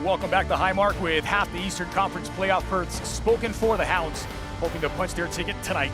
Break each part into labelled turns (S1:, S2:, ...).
S1: Welcome back to Highmark with half the Eastern Conference playoff berths spoken for the Hounds, hoping to punch their ticket tonight.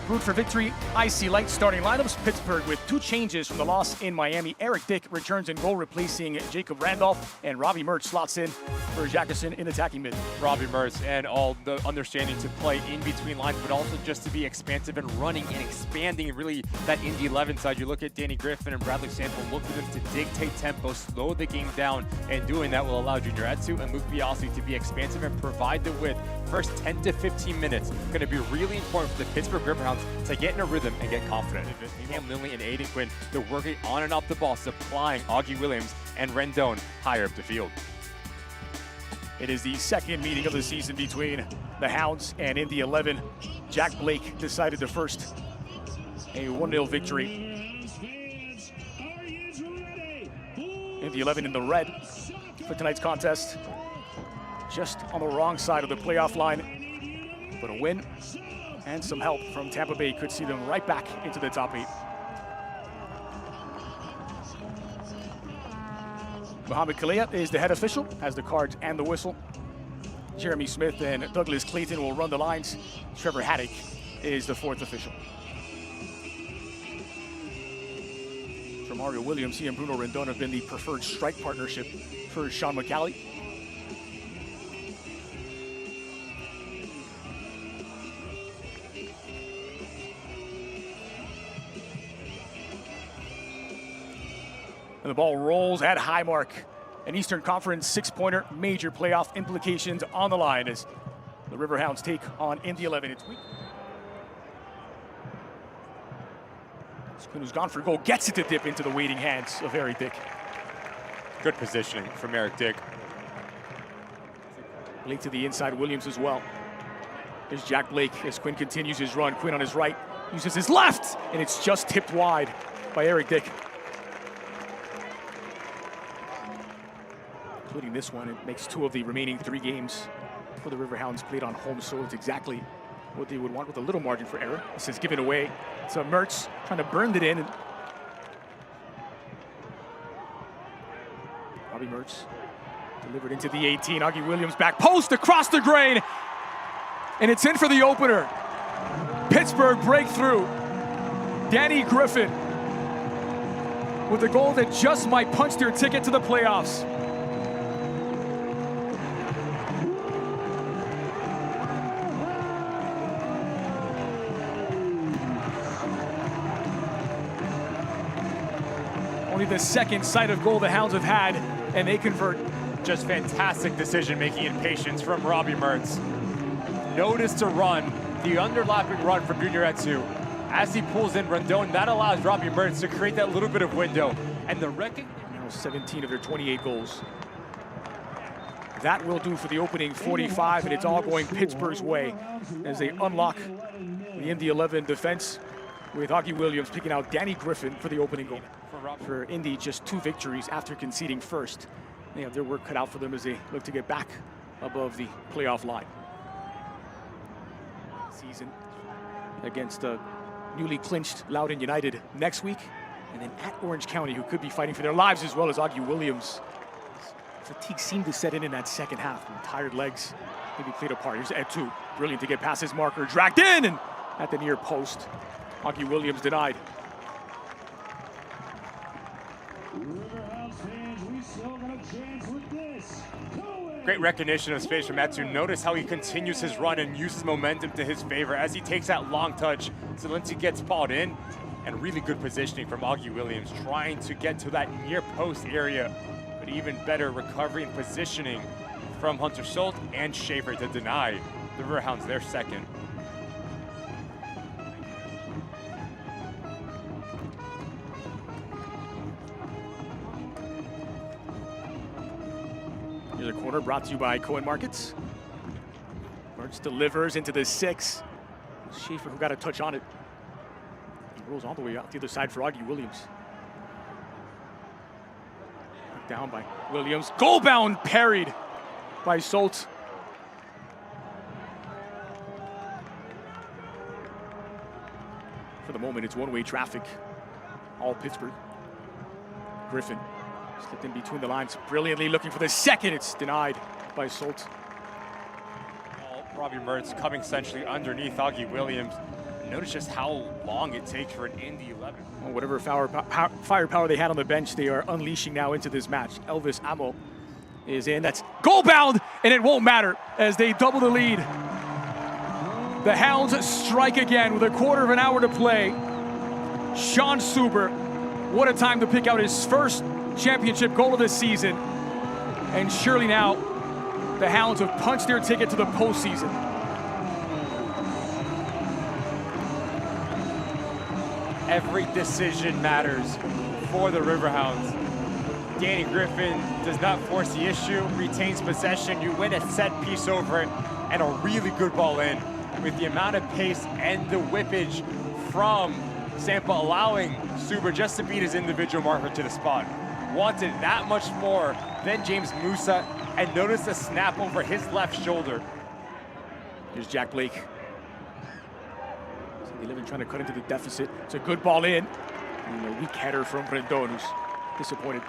S1: Root for victory, icy light starting lineups. Pittsburgh with 2 changes from the loss in Miami. Eric Dick returns in goal, replacing Jacob Randolph, and Robbie Mertz slots in for Jacquesson in attacking mid.
S2: Robbie Mertz, and all the understanding to play in between lines, but also just to be expansive and running and expanding really that Indy 11 side. You look at Danny Griffin and Bradley Sample, look for them to dictate tempo, slow the game down, and doing that will allow Junior Etsu and Luke Bialsi to be expansive and provide the width. First 10 to 15 minutes going to be really important for the Pittsburgh Riverhounds to get in a rhythm and get confident. Cam Lindley and Aodhan Quinn, they're working on and off the ball, supplying Augie Williams and Rendón higher up the field.
S1: It is the second meeting of the season between the Hounds and Indy 11. Jack Blake decided to first a 1-0 victory. Indy 11 in the red for tonight's contest. Just on the wrong side of the playoff line, but a win and some help from Tampa Bay could see them right back into the top 8. Mohamed Kalea is the head official, has the cards and the whistle. Jeremy Smith and Douglas Clayton will run the lines. Trevor Haddock is the 4th official. For Mario Williams, he and Bruno Rendón have been the preferred strike partnership for Sean McCallie. And the ball rolls at Highmark. An Eastern Conference 6-pointer, major playoff implications on the line as the Riverhounds take on Indy 11. It's weak. Quinn, who's gone for a goal, gets it to dip into the waiting hands of Eric Dick.
S2: Good positioning from Eric Dick.
S1: Blake to the inside, Williams as well. There's Jack Blake as Quinn continues his run. Quinn on his right, uses his left, and it's just tipped wide by Eric Dick. Including this one, it makes 2 of the remaining 3 games for the Riverhounds played on home soil. It's exactly what they would want with a little margin for error. This is given away to Mertz, trying to burn it in. And Robbie Mertz delivered into the 18. Augie Williams back post across the grain, and it's in for the opener. Pittsburgh breakthrough. Danny Griffin with a goal that just might punch their ticket to the playoffs. Only the second sight of goal the Hounds have had, and they convert.
S2: Just fantastic decision-making and patience from Robbie Mertz. Notice to run, the underlapping run from Junior Etsu. As he pulls in Rendón, that allows Robbie Mertz to create that little bit of window. And the recognition.
S1: Now 17 of their 28 goals. That will do for the opening 45, and it's all going Pittsburgh's way as they unlock the Indy 11 defense with Augie Williams picking out Danny Griffin for the opening goal. For Indy, just 2 victories after conceding first. They have their work cut out for them as they look to get back above the playoff line. Season against newly clinched Loudoun United next week, and then at Orange County, who could be fighting for their lives as well as Augie Williams. Fatigue seemed to set in that second half, and tired legs maybe played a part. Here's Ed2, brilliant to get past his marker, dragged in, and at the near post, Augie Williams denied.
S2: Great recognition of space from Etsu. Notice how he continues his run and uses momentum to his favor as he takes that long touch. Sulte gets balled in, and really good positioning from Augie Williams, trying to get to that near post area, but even better recovery and positioning from Hunter Sulte and Schaefer to deny the Riverhounds their second.
S1: The corner brought to you by Cohen Markets. Mertz delivers into the 6. Schaefer, who got a touch on it, rolls all the way out the other side for Augie Williams. Knocked down by Williams. Goal-bound parried by Sulte. For the moment, it's one-way traffic. All Pittsburgh. Griffin Slipped in between the lines brilliantly, looking for the second. It's denied by Sulte.
S2: Robbie Mertz coming essentially underneath Augie Williams. Notice just how long it takes for an Indy 11.
S1: Well, whatever firepower they had on the bench, they are unleashing now into this match. Elvis Amo is in. That's goal bound, and it won't matter as they double the lead. The Hounds strike again with a quarter of an hour to play. Sean Suber, what a time to pick out his first championship goal of the season. And surely now, the Hounds have punched their ticket to the postseason.
S2: Every decision matters for the Riverhounds. Danny Griffin does not force the issue, retains possession. You win a set piece over it, and a really good ball in with the amount of pace and the whippage from Sampa, allowing Suber just to beat his individual marker to the spot. Wanted that much more than James Musa, and notice the snap over his left shoulder.
S1: Here's Jack Blake. Indy 11 trying to cut into the deficit. It's a good ball in. And a weak header from Rendón, who's disappointed.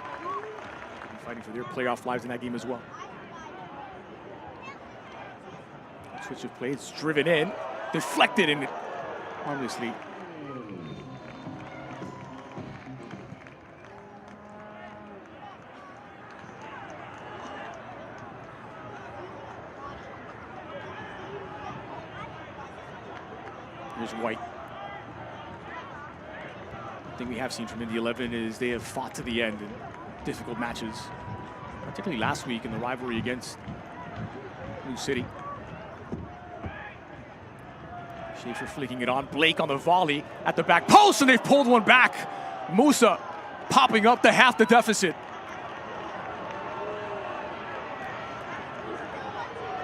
S1: Fighting for their playoff lives in that game as well. Switch of play, it's driven in, deflected, and harmlessly. Here's White. The thing we have seen from Indy 11 is they have fought to the end in difficult matches, particularly last week in the rivalry against New City. Schaefer flicking it on. Blake on the volley at the back post, and they've pulled one back. Musa popping up to half the deficit.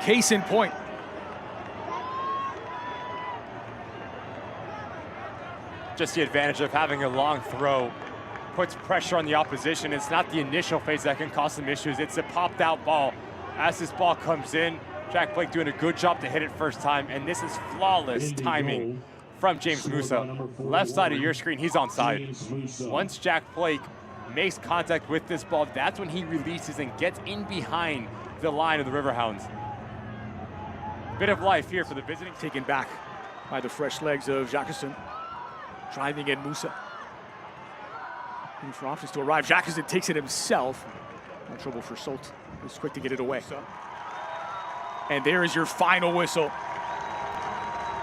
S1: Case in point.
S2: Just the advantage of having a long throw puts pressure on the opposition. It's not the initial phase that can cause some issues. It's a popped out ball. As this ball comes in, Jack Blake doing a good job to hit it first time, and this is flawless timing from James Musa. Left side of your screen, he's onside. Once Jack Blake makes contact with this ball, that's when he releases and gets in behind the line of the Riverhounds. Bit of life here for the visiting.
S1: Taken back by the fresh legs of Jacquesson. Driving in Musa. Looking for options to arrive. Jacquesson takes it himself. No trouble for Sulte. He's quick to get it away. And there is your final whistle.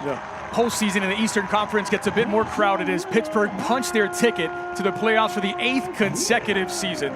S1: The postseason in the Eastern Conference gets a bit more crowded as Pittsburgh punched their ticket to the playoffs for the 8th consecutive season.